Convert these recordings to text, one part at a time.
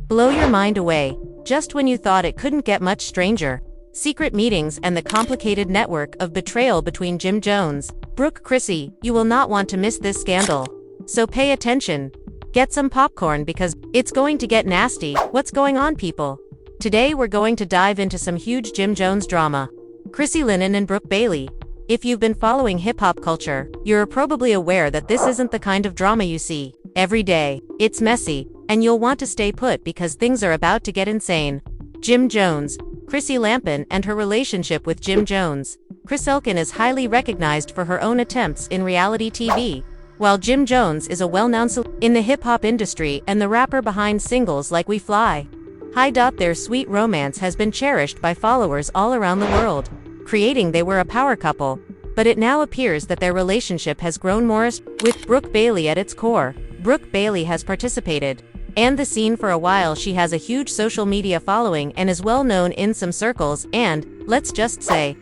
Blow your mind away, just when you thought it couldn't get much stranger. Secret meetings and the complicated network of betrayal between Jim Jones, Brooke Chrissy. You will not want to miss this scandal. So pay attention. Get some popcorn because it's going to get nasty. What's going on, people? Today we're going to dive into some huge Jim Jones drama. Chrissy Linen and Brooke Bailey. If you've been following hip-hop culture, you're probably aware that this isn't the kind of drama you see every day. It's messy, and you'll want to stay put because things are about to get insane. Jim Jones, Chrissy Lampin and her relationship with Jim Jones. Chris Elkin is highly recognized for her own attempts in reality TV, while Jim Jones is a well-known in the hip-hop industry and the rapper behind singles like We Fly. Their sweet romance has been cherished by followers all around the world, creating they were a power couple, but it now appears that their relationship has grown more with Brooke Bailey at its core. Brooke Bailey has participated and the scene for a while. She has a huge social media following and is well known in some circles and, let's just say,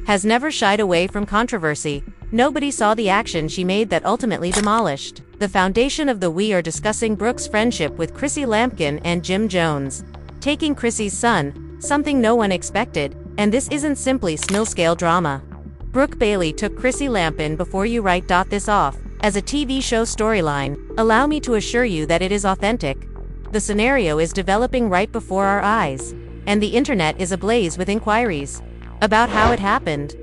has never shied away from controversy. Nobody saw the action she made that ultimately demolished the foundation of the We are discussing Brooke's friendship with Chrissy Lampkin and Jim Jones, taking Chrissy's son, something no one expected, and this isn't simply small-scale drama. Brooke Bailey took Chrissy Lampin before you write this off as a TV show storyline. Allow me to assure you that it is authentic. The scenario is developing right before our eyes, and the internet is ablaze with inquiries about how it happened.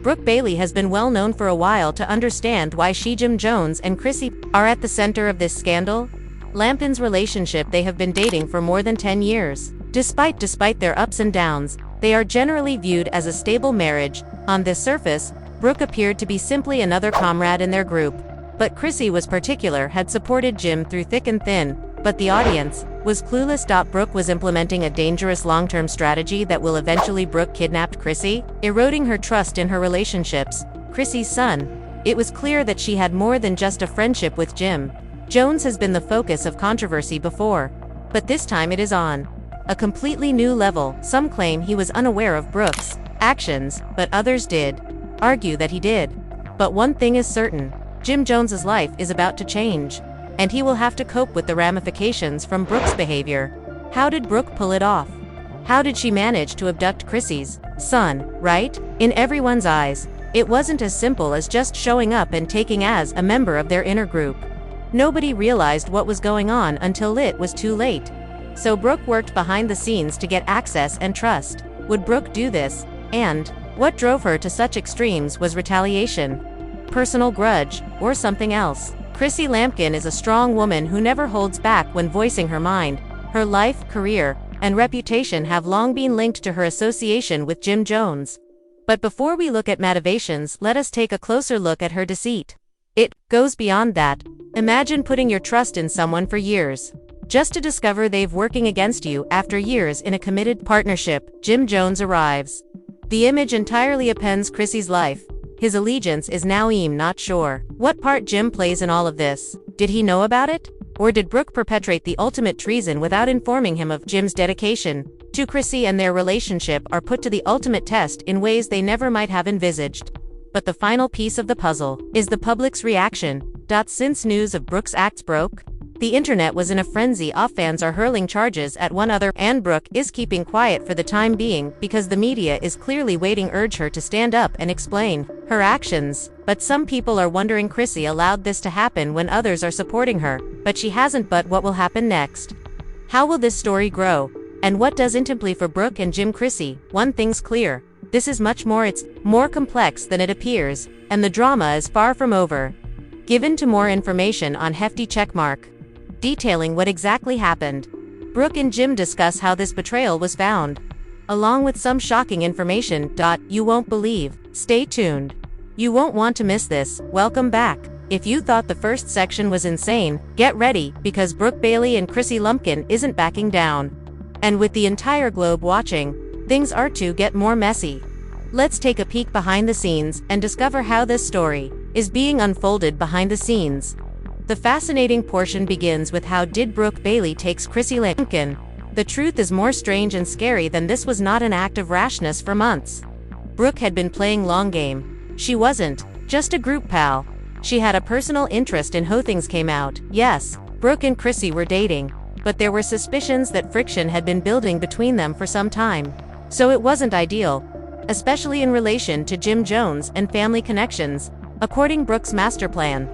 Brooke Bailey has been well known for a while to understand why Jim Jones and Chrissy are at the center of this scandal. Lampin's relationship, they have been dating for more than 10 years. Despite their ups and downs, they are generally viewed as a stable marriage. On this surface, Brooke appeared to be simply another comrade in their group, but Chrissy was particular, had supported Jim through thick and thin, but the audience was clueless. Brooke was implementing a dangerous long-term strategy that will eventually Brooke kidnapped Chrissy, eroding her trust in her relationships. Chrissy's son. It was clear that she had more than just a friendship with Jim. Jones has been the focus of controversy before, but this time it is on a completely new level. Some claim he was unaware of Brooke's actions, but others did argue that he did. But one thing is certain, Jim Jones's life is about to change, and he will have to cope with the ramifications from Brooke's behavior. How did Brooke pull it off? How did she manage to abduct Chrissy's son, right? In everyone's eyes, it wasn't as simple as just showing up and taking as a member of their inner group. Nobody realized what was going on until it was too late. So Brooke worked behind the scenes to get access and trust. Would Brooke do this? And what drove her to such extremes? Was retaliation, personal grudge, or something else? Chrissy Lampkin is a strong woman who never holds back when voicing her mind. Her life, career, and reputation have long been linked to her association with Jim Jones. But before we look at motivations, let us take a closer look at her deceit. It goes beyond that. Imagine putting your trust in someone for years, just to discover they've working against you. After years in a committed partnership, Jim Jones arrives. The image entirely upends Chrissy's life. His allegiance is now not sure what part Jim plays in all of this. Did he know about it? Or did Brooke perpetrate the ultimate treason without informing him of Jim's dedication to Chrissy? And their relationship are put to the ultimate test in ways they never might have envisaged. But the final piece of the puzzle is the public's reaction. Since news of Brooke's acts broke, the internet was in a frenzy. Fans are hurling charges at one another, and Brooke is keeping quiet for the time being because the media is clearly waiting urge her to stand up and explain her actions. But some people are wondering, Chrissy allowed this to happen when others are supporting her, but she hasn't. But what will happen next? How will this story grow? And what does it imply for Brooke and Jim? Chrissy, one thing's clear. This is much more. It's more complex than it appears, and the drama is far from over. Given to more information on hefty checkmark, detailing what exactly happened. Brooke and Jim discuss how this betrayal was found, along with some shocking information. You won't believe. Stay tuned. You won't want to miss this. Welcome back. If you thought the first section was insane, get ready, because Brooke Bailey and Chrissy Lampkin isn't backing down. And with the entire globe watching, things are to get more messy. Let's take a peek behind the scenes and discover how this story is being unfolded behind the scenes. The fascinating portion begins with how did Brooke Bailey takes Chrissy Lampkin. The truth is more strange and scary than this. Was not an act of rashness. For months, Brooke had been playing long game. She wasn't just a group pal. She had a personal interest in how things came out. Yes, Brooke and Chrissy were dating, but there were suspicions that friction had been building between them for some time. So it wasn't ideal, especially in relation to Jim Jones and family connections, according Brooke's master plan.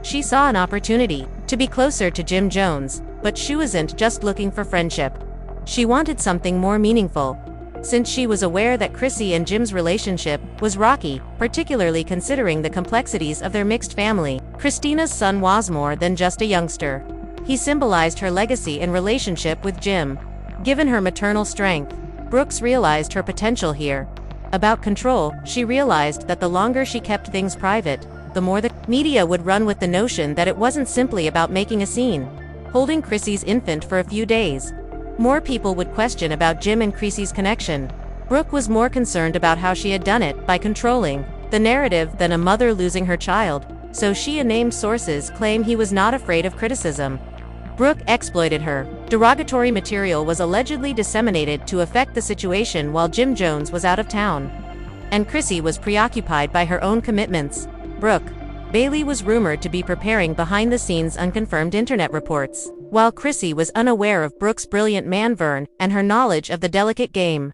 She saw an opportunity to be closer to Jim Jones, but she wasn't just looking for friendship. She wanted something more meaningful, since she was aware that Chrissy and Jim's relationship was rocky, particularly considering the complexities of their mixed family. Christina's son was more than just a youngster. He symbolized her legacy and relationship with Jim. Given her maternal strength, Brooks realized her potential here. About control, she realized that the longer she kept things private, the more the media would run with the notion that it wasn't simply about making a scene, holding Chrissy's infant for a few days. More people would question about Jim and Chrissy's connection. Brooke was more concerned about how she had done it by controlling the narrative than a mother losing her child, so she and named sources claim he was not afraid of criticism. Brooke exploited her. Derogatory material was allegedly disseminated to affect the situation while Jim Jones was out of town, and Chrissy was preoccupied by her own commitments. Brooke Bailey was rumored to be preparing behind-the-scenes unconfirmed internet reports, while Chrissy was unaware of Brooke's brilliant maneuver and her knowledge of the delicate game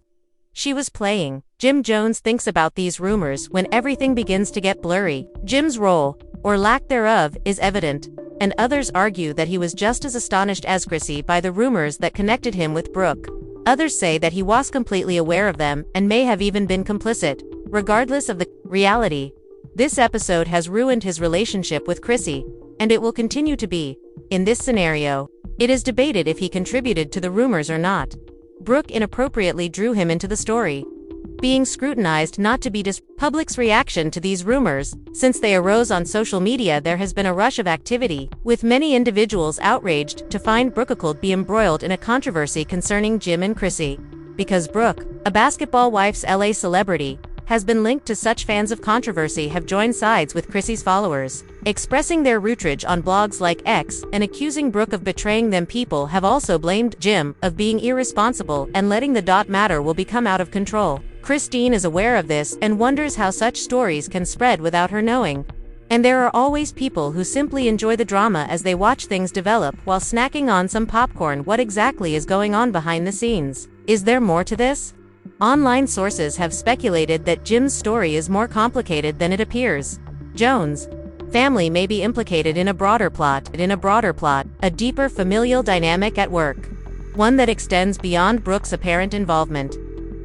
she was playing. Jim Jones thinks about these rumors when everything begins to get blurry. Jim's role, or lack thereof, is evident, and others argue that he was just as astonished as Chrissy by the rumors that connected him with Brooke. Others say that he was completely aware of them and may have even been complicit. Regardless of the reality, this episode has ruined his relationship with Chrissy, and it will continue to be. In this scenario, it is debated if he contributed to the rumors or not. Brooke inappropriately drew him into the story, being scrutinized not to be public's reaction to these rumors. Since they arose on social media, there has been a rush of activity, with many individuals outraged to find Brooke could be embroiled in a controversy concerning Jim and Chrissy. Because Brooke, a basketball wife's LA celebrity, has been linked to such, fans of controversy have joined sides with Chrissy's followers, expressing their outrage on blogs like X and accusing Brooke of betraying them. People have also blamed Jim of being irresponsible and letting the matter will become out of control. Christine is aware of this and wonders how such stories can spread without her knowing. And there are always people who simply enjoy the drama as they watch things develop while snacking on some popcorn. What exactly is going on behind the scenes? Is there more to this? Online sources have speculated that Jim's story is more complicated than it appears. Jones' family may be implicated in a broader plot, a deeper familial dynamic at work, one that extends beyond Brooke's apparent involvement.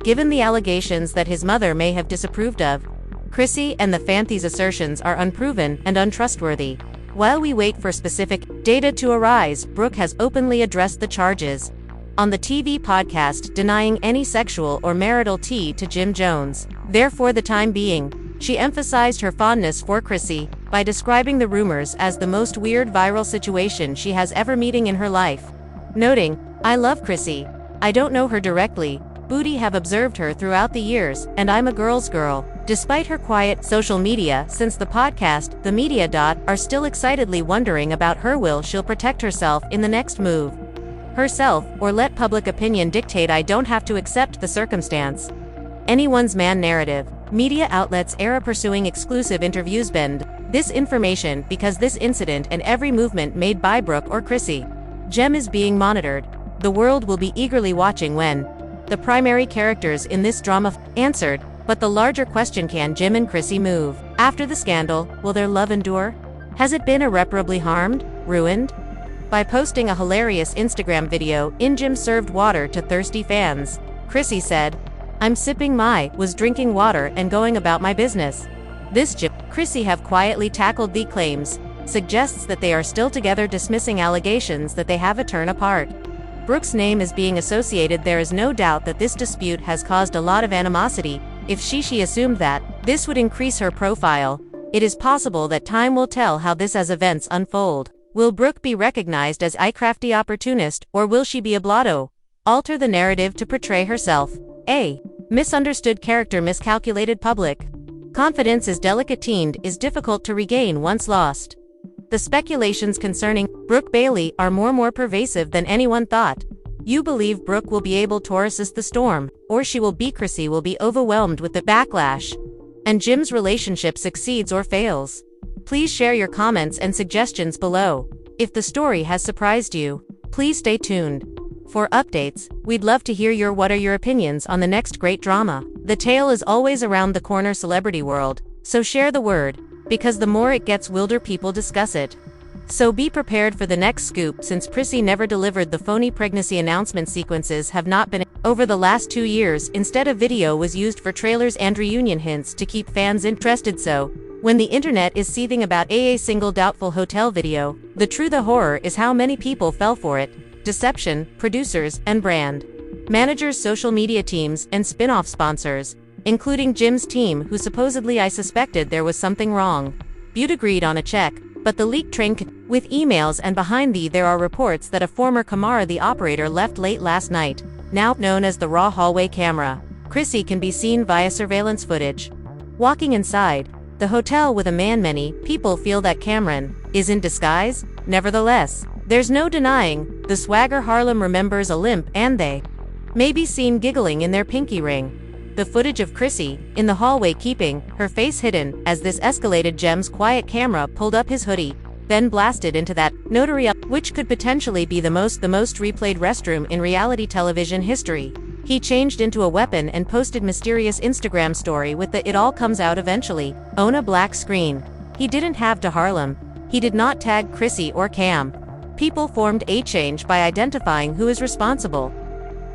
Given the allegations that his mother may have disapproved of Chrissy and the family's assertions are unproven and untrustworthy. While we wait for specific data to arise, Brooke has openly addressed the charges on the TV podcast, denying any sexual or marital ties to Jim Jones. Therefore, the time being, she emphasized her fondness for Chrissy by describing the rumors as the most weird viral situation she has ever met in her life, noting, "I love Chrissy. I don't know her directly, but have observed her throughout the years, and I'm a girl's girl." Despite her quiet social media since the podcast, the media are still excitedly wondering about her. Will she'll protect herself in the next move herself, or let public opinion dictate? I don't have to accept the circumstance. Anyone's man narrative. Media outlets are pursuing exclusive interviews. Bend this information because this incident and every movement made by Brooke or Chrissy Jim is being monitored. The world will be eagerly watching when the primary characters in this drama answered. But the larger question, can Jim and Chrissy move after the scandal? Will their love endure? Has it been irreparably harmed, ruined? By posting a hilarious Instagram video, Jim served water to thirsty fans. Chrissy said, "I'm sipping was drinking water and going about my business." This Jim Chrissy have quietly tackled the claims, suggests that they are still together, dismissing allegations that they have a turn apart. Brooke's name is being associated. There is no doubt that this dispute has caused a lot of animosity. If she assumed that this would increase her profile, it is possible that time will tell how this as events unfold. Will Brooke be recognized as a crafty opportunist, or will she be a blotto? Alter the narrative to portray herself. A misunderstood character, miscalculated public confidence is delicate is difficult to regain once lost. The speculations concerning Brooke Bailey are more pervasive than anyone thought. You believe Brooke will be able to resist the storm, or Chrissy will be overwhelmed with the backlash, and Jim's relationship succeeds or fails. Please share your comments and suggestions below. If the story has surprised you, Please stay tuned. For updates, we'd love to hear what are your opinions on the next great drama. The tale is always around the corner celebrity world, so share the word, because the more it gets wilder people discuss it. So be prepared for the next scoop since Chrissy never delivered. The phony pregnancy announcement sequences have not been over the last 2 years. Instead, a video was used for trailers and reunion hints to keep fans interested. So, when the internet is seething about a single doubtful hotel video, the horror is how many people fell for it. Deception, producers, and brand managers, social media teams, and spin-off sponsors, including Jim's team, who supposedly I suspected there was something wrong. Butte agreed on a check, but the leak train with emails, and behind there are reports that a former Camara the operator left late last night, now known as the raw hallway camera. Chrissy can be seen via surveillance footage walking inside the hotel with a man. Many people feel that Cameron is in disguise. Nevertheless, there's no denying the swagger. Harlem remembers a limp, and they may be seen giggling in their pinky ring. The footage of Chrissy in the hallway keeping her face hidden as this escalated. Jem's quiet camera pulled up his hoodie, then blasted into that notary up, which could potentially be the most replayed restroom in reality television history. He changed into a weapon and posted mysterious Instagram story with the "it all comes out eventually" on a black screen. He didn't have to Harlem. He did not tag Chrissy or Cam. People formed a change by identifying who is responsible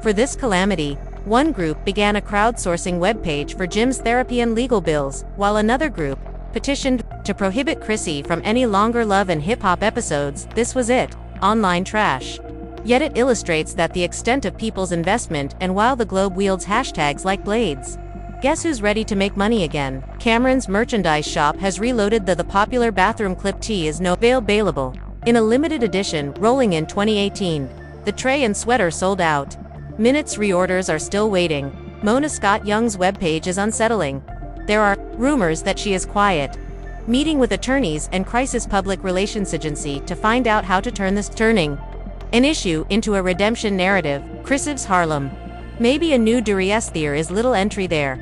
for this calamity. One group began a crowdsourcing webpage for Jim's therapy and legal bills, while another group petitioned to prohibit Chrissy from any longer Love and Hip Hop episodes. This was it, online trash. Yet it illustrates that the extent of people's investment, and while the globe wields hashtags like blades. Guess who's ready to make money again? Cameron's merchandise shop has reloaded. The popular bathroom clip tee is now available in a limited edition, rolling in 2018. The tray and sweater sold out. Minutes reorders are still waiting. Mona Scott Young's webpage is unsettling. There are rumors that she is quiet, meeting with attorneys and crisis public relations agency to find out how to turning an issue into a redemption narrative. Chrissy's Harlem. Maybe a new there is little entry there.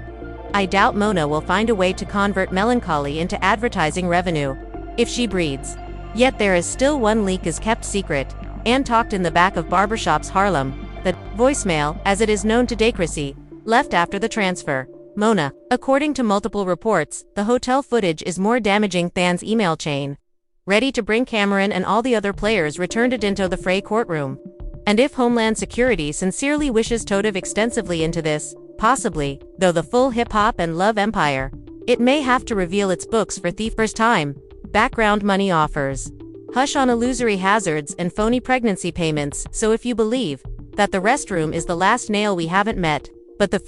I doubt Mona will find a way to convert melancholy into advertising revenue if she breeds. Yet there is still one leak is kept secret and talked in the back of barbershops. Harlem. The voicemail, as it is known today, Chrissy left after the transfer. Mona. According to multiple reports, the hotel footage is more damaging. Fans' email chain ready to bring Cameron and all the other players returned it into the fray courtroom. And if Homeland Security sincerely wishes to dive extensively into this, possibly, though the full hip-hop and love empire, it may have to reveal its books for the first time. Background money offers hush on illusory hazards and phony pregnancy payments. So if you believe that the restroom is the last nail we haven't met, but the